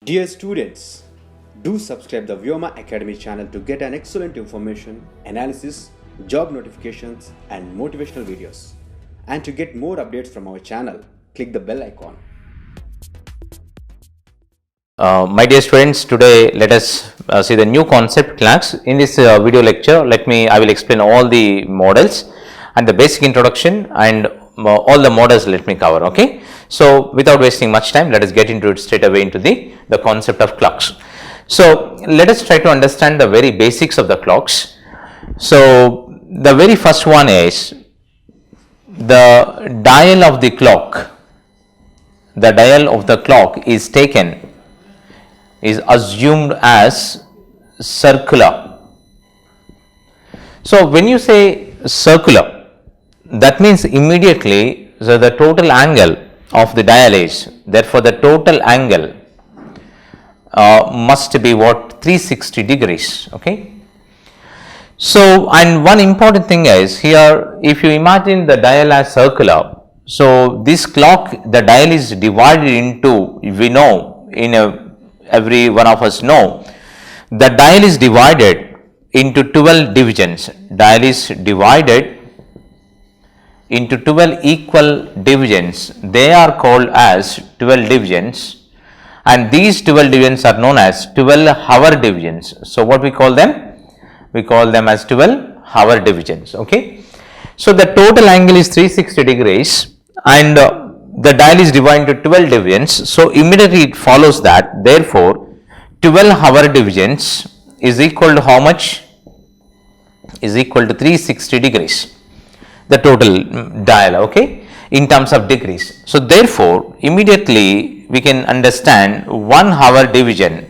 Dear students, do subscribe the Vyoma Academy channel to get an excellent information, analysis, job notifications and motivational videos. And to get more updates from our channel, click the bell icon. My dear students, today let us see the new concept class. In this video lecture, I will explain all the models and the basic introduction and all the models let me cover. Okay. So without wasting much time, let us get into it straight away into the concept of clocks. So let us try to understand the very basics of the clocks. So the very first one is the dial of the clock. The dial of the clock is assumed as circular. So when you say circular, that means immediately the total angle of the dial is, therefore the total angle must be what, 360 degrees. Okay. So and one important thing is here, if you imagine the dial as circular, so this clock, the dial is divided into, we know every one of us know, the dial is divided into 12 divisions. Dial is divided into 12 equal divisions. They are called as 12 divisions, and these 12 divisions are known as 12 hour divisions. So what we call them? We call them as 12 hour divisions. Okay. So the total angle is 360 degrees and the dial is divided into 12 divisions. So immediately it follows that therefore 12 hour divisions is equal to how much? Is equal to 360 degrees, the total dial, okay, in terms of degrees. So therefore immediately we can understand 1 hour division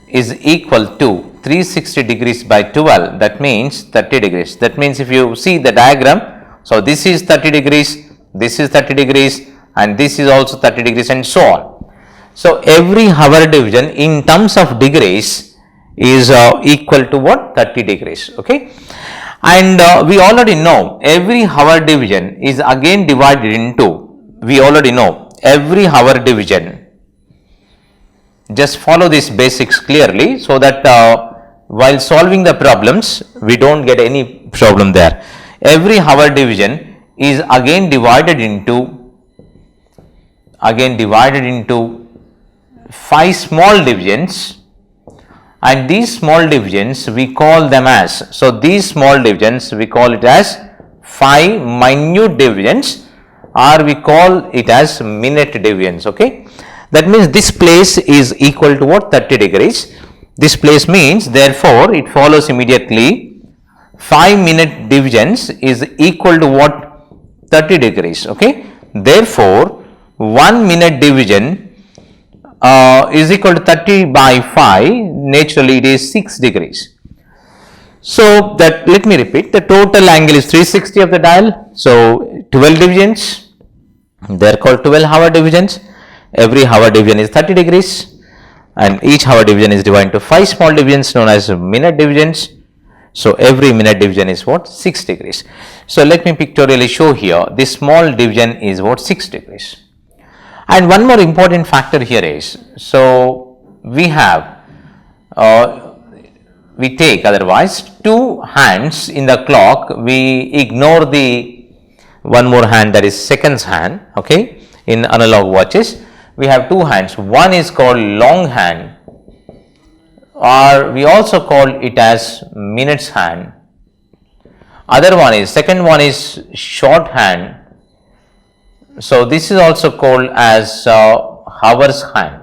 is equal to 360 degrees by 12, that means 30 degrees. That means if you see the diagram, so this is 30 degrees, this is 30 degrees and this is also 30 degrees and so on. So every hour division in terms of degrees is equal to what? 30 degrees. Okay. And we already know every hour division is again divided into, we already know every hour division. Just follow these basics clearly so that while solving the problems, we don't get any problem there. Every hour division is again divided into 5 small divisions, and these small divisions we call them as, so these small divisions we call it as 5 minute divisions, or we call it as minute divisions. Okay. That means this place is equal to what? 30 degrees. This place means therefore it follows immediately 5 minute divisions is equal to what? 30 degrees. Okay. Therefore 1 minute division is equal to 30 by 5, naturally it is 6 degrees. So that, let me repeat, the total angle is 360 of the dial. So 12 divisions, they are called 12 hour divisions. Every hour division is 30 degrees and each hour division is divided into 5 small divisions known as minute divisions. So every minute division is what? 6 degrees. So let me pictorially show here, this small division is what? 6 degrees. And one more important factor here is, so we have, we take otherwise 2 hands in the clock, we ignore the one more hand, that is seconds hand. Okay. In analog watches, we have 2 hands. One is called long hand, or we also call it as minutes hand. Second one is short hand. So this is also called as hours hand.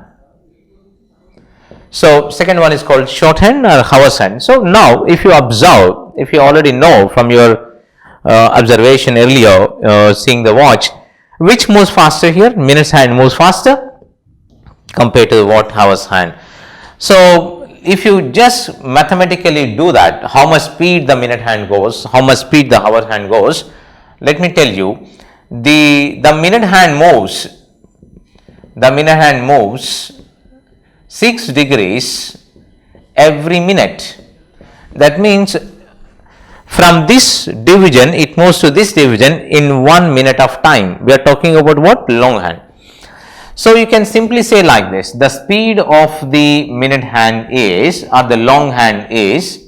So second one is called shorthand or hours hand. So now if you observe, if you already know from your observation earlier, seeing the watch, which moves faster here? Minutes hand moves faster compared to what? Hours hand. So if you just mathematically do that, how much speed the minute hand goes, how much speed the hour hand goes, let me tell you, the minute hand moves 6 degrees every minute. That means from this division it moves to this division in 1 minute of time. We are talking about what? Long hand. So you can simply say like this, the speed of the minute hand is, or the long hand is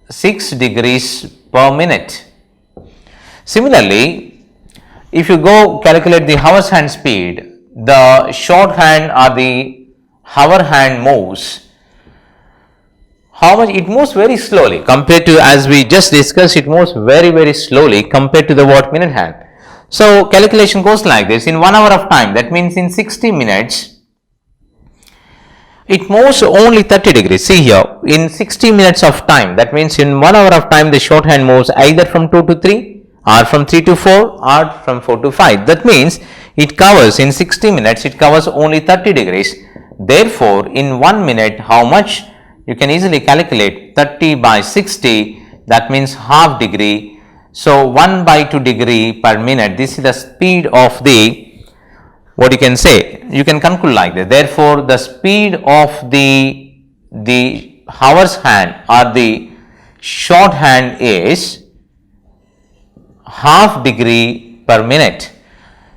6 degrees per minute. Similarly, if you go calculate the hour's hand speed, the short hand or the hour hand moves, how much? It moves very slowly compared to, as we just discussed, it moves very slowly compared to the what minute hand. So calculation goes like this, in 1 hour of time, that means in 60 minutes, it moves only 30 degrees. See here, in 60 minutes of time, that means in 1 hour of time, the shorthand moves either from 2 to 3 or from 3 to 4 or from 4 to 5. That means it covers, in 60 minutes, it covers only 30 degrees. Therefore, in 1 minute, how much? You can easily calculate 30 by 60, that means half degree. So 1 by 2 degree per minute, this is the speed of the, what you can say, you can conclude like this. Therefore, the speed of the hour's hand or the short hand is half degree per minute.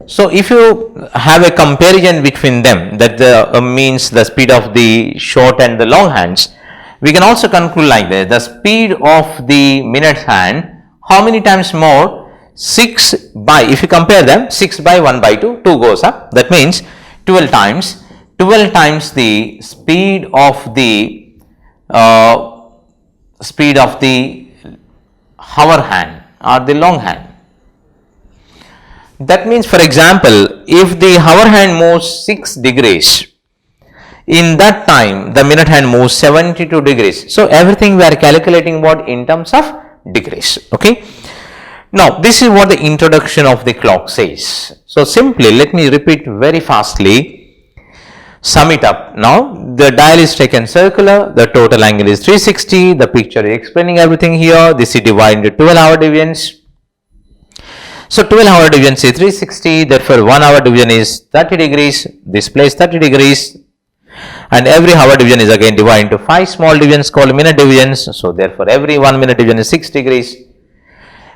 So if you have a comparison between them, that means the speed of the short and the long hands, we can also conclude like this, the speed of the minute hand, how many times more? 6 by, if you compare them, 6 by 1 by 2, 2 goes up, that means 12 times the speed of the hour hand or the long hand. That means, for example, if the hour hand moves 6 degrees, in that time the minute hand moves 72 degrees. So everything we are calculating what in terms of degrees. Okay. Now this is what the introduction of the clock says. So simply let me repeat very fastly, sum it up. Now the dial is taken circular, the total angle is 360, the picture is explaining everything here. This is divided into 12-hour divisions. So 12-hour division is 360, therefore 1 hour division is 30 degrees, this place 30 degrees, and every hour division is again divided into 5 small divisions called minute divisions. So therefore every 1 minute division is 6 degrees.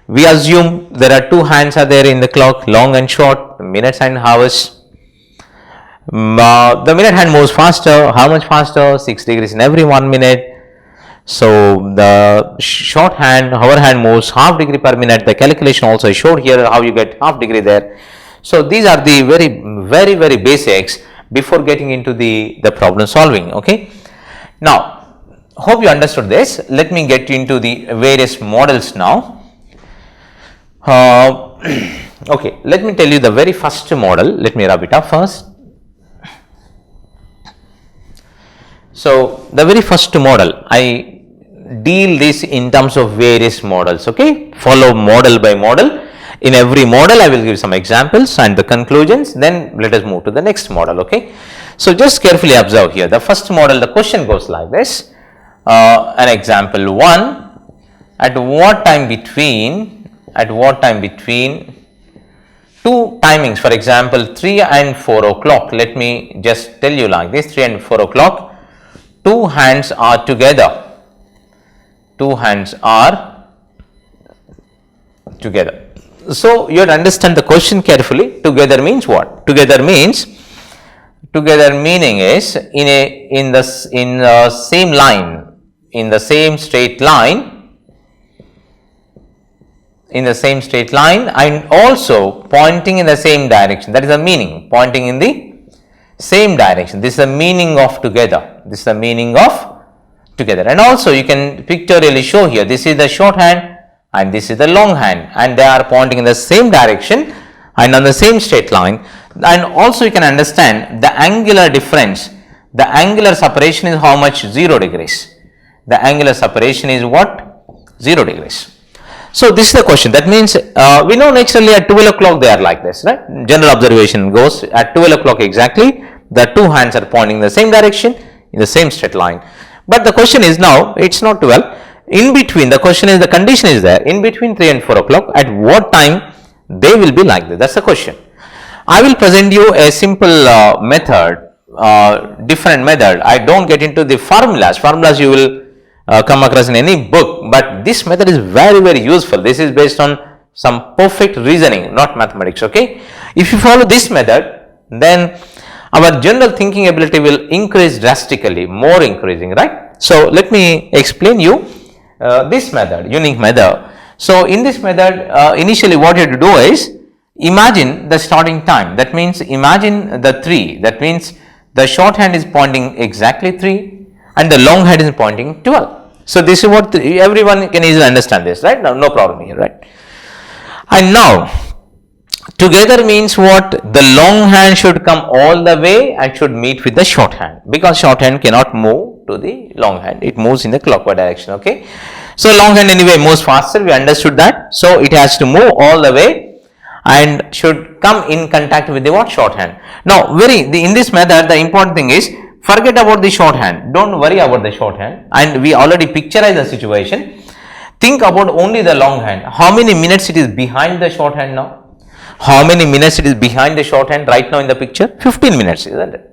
We assume there are 2 hands are there in the clock, long and short, minutes and hours. The minute hand moves faster. How much faster? 6 degrees in every 1 minute. So the short hand, hour hand moves half degree per minute. The calculation also showed here how you get half degree there. So these are the very basics before getting into the problem solving. Okay. Now hope you understood this. Let me get into the various models now. Okay, let me tell you the very first model. Let me rub it up first. So the very first model, I deal this in terms of various models. Okay, follow model by model. In every model I will give some examples and the conclusions, then let us move to the next model. Okay, so just carefully observe here. The first model, the question goes like this. An example 1, at what time between 2 timings, for example 3 and 4 o'clock, let me just tell you like this, 3 and 4 o'clock, 2 hands are together. So you have to understand the question carefully. Together means what? Together meaning is in the same line, in the same straight line, and also pointing in the same direction. That is the meaning, pointing in the same direction. This is the meaning of together. And also you can pictorially show here, this is the short hand and this is the long hand, and they are pointing in the same direction and on the same straight line. And also you can understand the angular difference. The angular separation is how much? 0 degrees. The angular separation is what? 0 degrees. So this is the question. That means we know naturally at 12 o'clock they are like this, right? General observation goes at 12 o'clock exactly, the 2 hands are pointing in the same direction in the same straight line. But the question is now, it's not 12. In between, the question is, the condition is there, in between 3 and 4 o'clock, at what time they will be like this? That's the question. I will present you a simple method, different method. I don't get into the formulas. Formulas you will come across in any book, but this method is very useful. This is based on some perfect reasoning, not mathematics, okay. If you follow this method, then our general thinking ability will increase drastically, more increasing, right. So, let me explain you this method, unique method. So, in this method, initially what you have to do is imagine the starting time, that means imagine the 3, that means the shorthand is pointing exactly 3 and the long hand is pointing 12. So, this is what everyone can easily understand this, right. Now, no problem here, right. And now, together means what? The long hand should come all the way and should meet with the shorthand, because shorthand cannot move to the long hand, it moves in the clockwise direction, okay. So, long hand anyway moves faster, we understood that. So, it has to move all the way and should come in contact with the what? Shorthand. Now, in this method, the important thing is, forget about the shorthand, don't worry about the shorthand, and we already picturized the situation. Think about only the long hand. How many minutes it is behind the shorthand now? How many minutes it is behind the shorthand right now in the picture? 15 minutes, isn't it?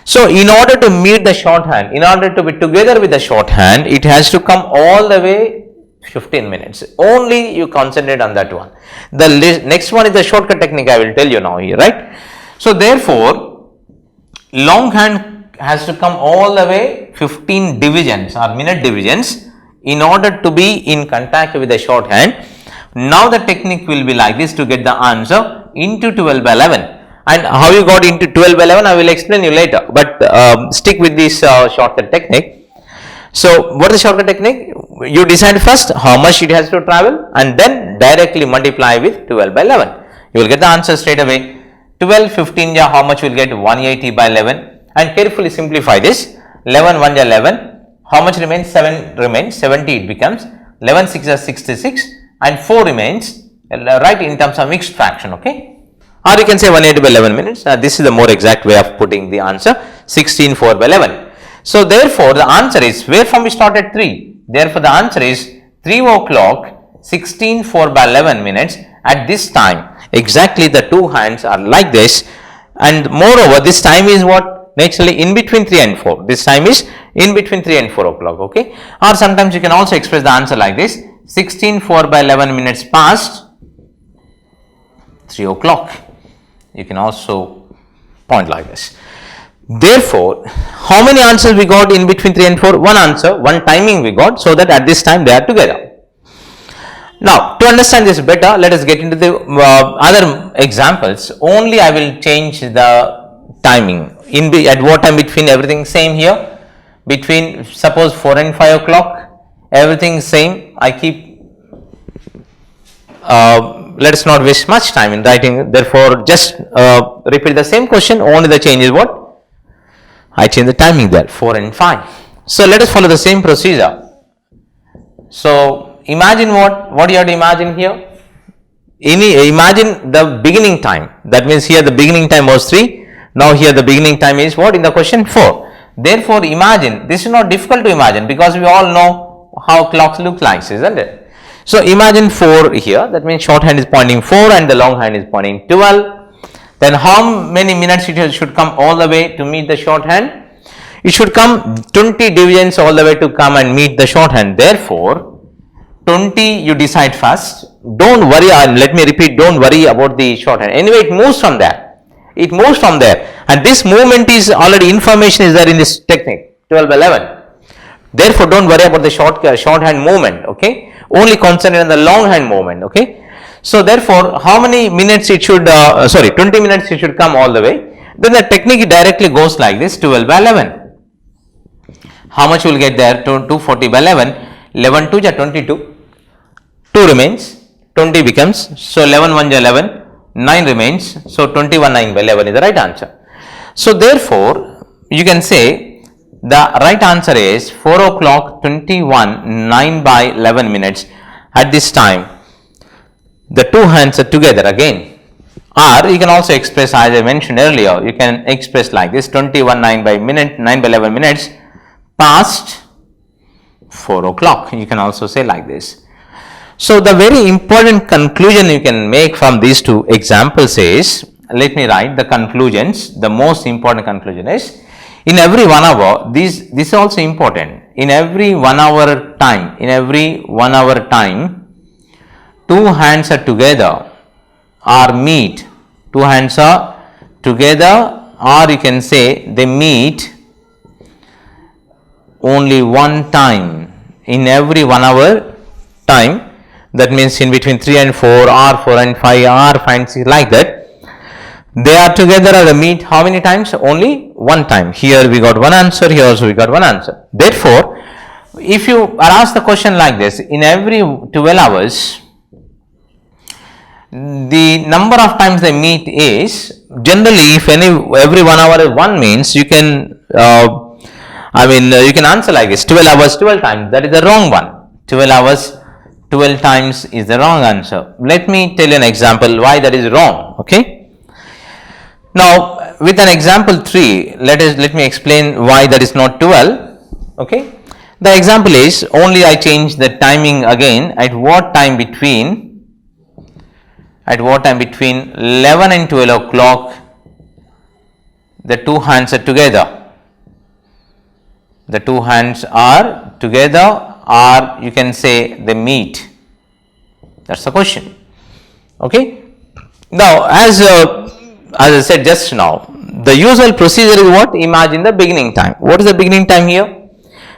So, in order to meet the shorthand, in order to be together with the shorthand, it has to come all the way 15 minutes. Only you concentrate on that one. The next one is the shortcut technique, I will tell you now here, right. So, therefore, long hand has to come all the way 15 divisions or minute divisions in order to be in contact with the shorthand. Now, the technique will be like this to get the answer into 12 by 11. And how you got into 12 by 11, I will explain you later, but stick with this shortcut technique. So, what is the shortcut technique? You decide first how much it has to travel and then directly multiply with 12 by 11. You will get the answer straight away. 12, 15, how much you will get? 180 by 11, and carefully simplify this. 11, 1, 11, how much remains? 7 remains, 70 it becomes, 11, 6 is 66, and 4 remains, right, in terms of mixed fraction, okay. Or you can say 180 by 11 minutes. This is the more exact way of putting the answer, 16, 4 by 11. So, therefore, the answer is, where from we started 3. Therefore, the answer is 3 o'clock, 16, 4 by 11 minutes at this time. Exactly the two hands are like this, and moreover, this time is what? Naturally in between 3 and 4. This time is in between 3 and 4 o'clock, okay. Or sometimes you can also express the answer like this, 16, 4 by 11 minutes past 3 o'clock. You can also point like this. Therefore, how many answers we got in between 3 and 4? One answer, one timing we got, so that at this time they are together. Now, to understand this better, let us get into the other examples. Only I will change the timing. At what time between, everything same here. Between, suppose 4 and 5 o'clock, everything same. I keep, let us not waste much time in writing. Therefore, just repeat the same question. Only the change is what? I change the timing there, 4 and 5. So, let us follow the same procedure. So, imagine what you have to imagine here. Imagine the beginning time. That means here the beginning time was 3. Now, here the beginning time is what in the question? 4. Therefore, imagine, this is not difficult to imagine because we all know how clocks look like, isn't it? So, imagine 4 here, that means shorthand is pointing 4 and the long hand is pointing 12. Then how many minutes it should come all the way to meet the shorthand? It should come 20 divisions all the way to come and meet the shorthand. Therefore, 20 you decide first. Don't worry, let me repeat, don't worry about the shorthand. Anyway, it moves from there. It moves from there. And this movement is already, information is there in this technique, 12 by 11. Therefore, don't worry about the shorthand movement, okay. Only concentrate on the long hand movement, okay. So, therefore, how many minutes it should, 20 minutes it should come all the way. Then the technique directly goes like this, 12 by 11. How much you will get there? 240 by 11. 11 2 is 22. 2 remains. 20 becomes. So, 11 1 is 11. 9 remains. So, 21 9 by 11 is the right answer. So, therefore, you can say the right answer is 4 o'clock 21 9 by 11 minutes. At this time, the two hands are together again. Or you can also express, as I mentioned earlier, you can express like this, 21 9 by 11 minutes past 4 o'clock. You can also say like this. So, the very important conclusion you can make from these two examples is, let me write the conclusions. The most important conclusion is, in every 1 hour, this is also important. In every 1 hour time, two hands are together or meet, two hands are together, or you can say they meet only one time in every 1 hour time, that means in between 3 and 4 or 4 and 5 or 5 and 6, like that. They are together or they meet how many times? Only one time. Here we got one answer, here also we got one answer. Therefore, if you are asked the question like this, in every 12 hours, the number of times they meet is, generally if every 1 hour is 1 means, you can you can answer like this, 12 hours 12 times, that is the wrong one. 12 hours 12 times is the wrong answer. Let me tell you an example why that is wrong. Okay. Now with an example 3, let me explain why that is not 12. Okay. The example is, only I change the timing again, at what time between 11 and 12 o'clock the two hands are together. The two hands are together, or you can say they meet. That's the question. Okay. Now as I said just now, the usual procedure is what? Imagine the beginning time. What is the beginning time here?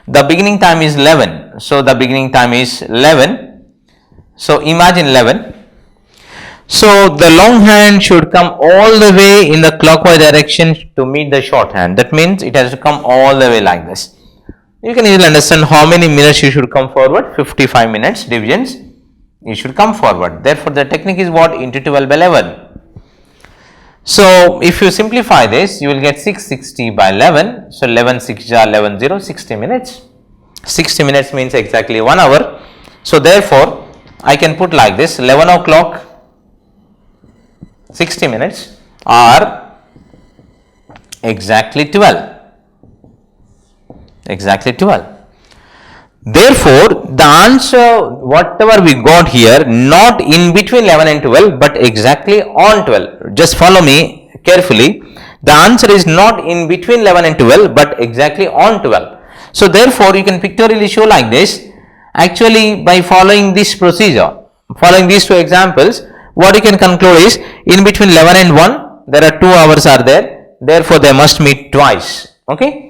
The beginning time is 11. So the beginning time is 11. So imagine 11. So the long hand should come all the way in the clockwise direction to meet the short hand. That means it has to come all the way like this. You can easily understand how many minutes you should come forward. 55 minutes divisions you should come forward. Therefore the technique is what? Into 12 by 11. So if you simplify this, you will get 660 by 11. So 11 6 11 0, 60 minutes. 60 minutes means exactly 1 hour. So therefore I can put like this, 11 o'clock 60 minutes are exactly 12. Exactly 12. Therefore, the answer whatever we got here, not in between 11 and 12, but exactly on 12. Just follow me carefully. The answer is not in between 11 and 12, but exactly on 12. So therefore, you can pictorially show like this. Actually, by following this procedure, following these two examples, what you can conclude is, in between 11 and 1, there are 2 hours are there. Therefore, they must meet twice. Okay.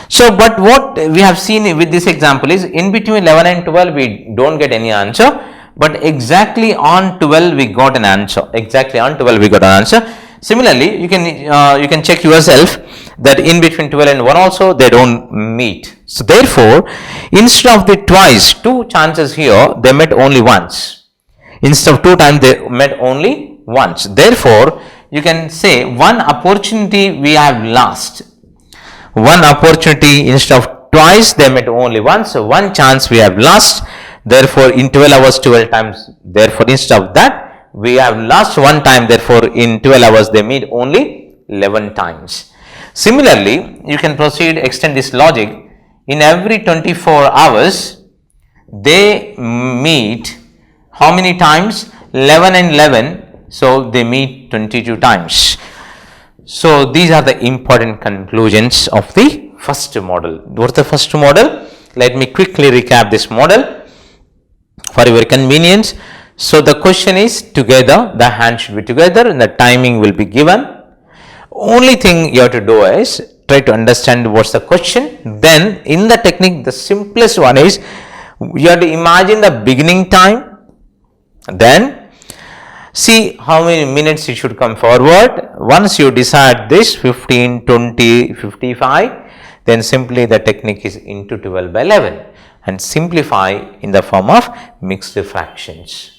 So, but what we have seen with this example is, in between 11 and 12 we don't get any answer, but exactly on 12 we got an answer. Exactly on 12 we got an answer. Similarly, you can check yourself that in between 12 and 1 also they don't meet. So therefore, instead of the twice, 2 chances here, they met only once. Instead of 2 times, they met only once. Therefore, you can say one opportunity we have lost. One opportunity, instead of twice they met only once, so one chance we have lost. Therefore in 12 hours 12 times, therefore instead of that we have lost one time, therefore in 12 hours they meet only 11 times. Similarly, you can proceed, extend this logic. In every 24 hours they meet how many times? 11 and 11, so they meet 22 times. So these are the important conclusions of the first model. What is the first model? Let me quickly recap this model for your convenience. So the question is together, the hand should be together and the timing will be given. Only thing you have to do is try to understand what's the question. Then in the technique, the simplest one is, you have to imagine the beginning time, then see how many minutes you should come forward. Once you decide this 15, 20, 55, then simply the technique is into 12 by 11 and simplify in the form of mixed fractions.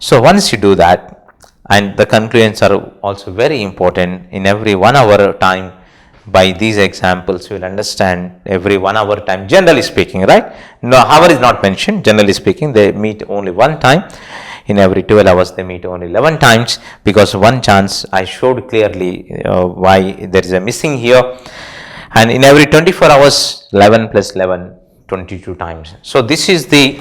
So once you do that, and the conclusions are also very important, in every 1 hour time, by these examples you will understand every 1 hour time, generally speaking, right? No, hour is not mentioned, generally speaking they meet only one time. In every 12 hours they meet only 11 times, because one chance I showed clearly why there is a missing here. And in every 24 hours 11 plus 11, 22 times. So this is the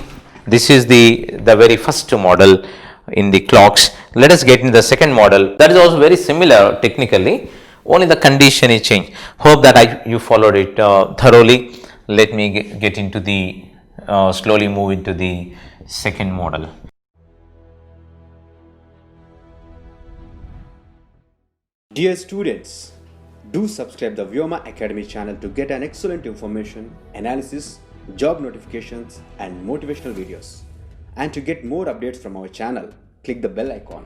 very first model in the clocks. Let us get into the second model. That is also very similar technically, only the condition is changed. Hope that you followed it thoroughly. Let me get into the slowly move into the second model. Dear students, do subscribe the Vyoma Academy channel to get an excellent information, analysis, job notifications and motivational videos. And to get more updates from our channel, click the bell icon.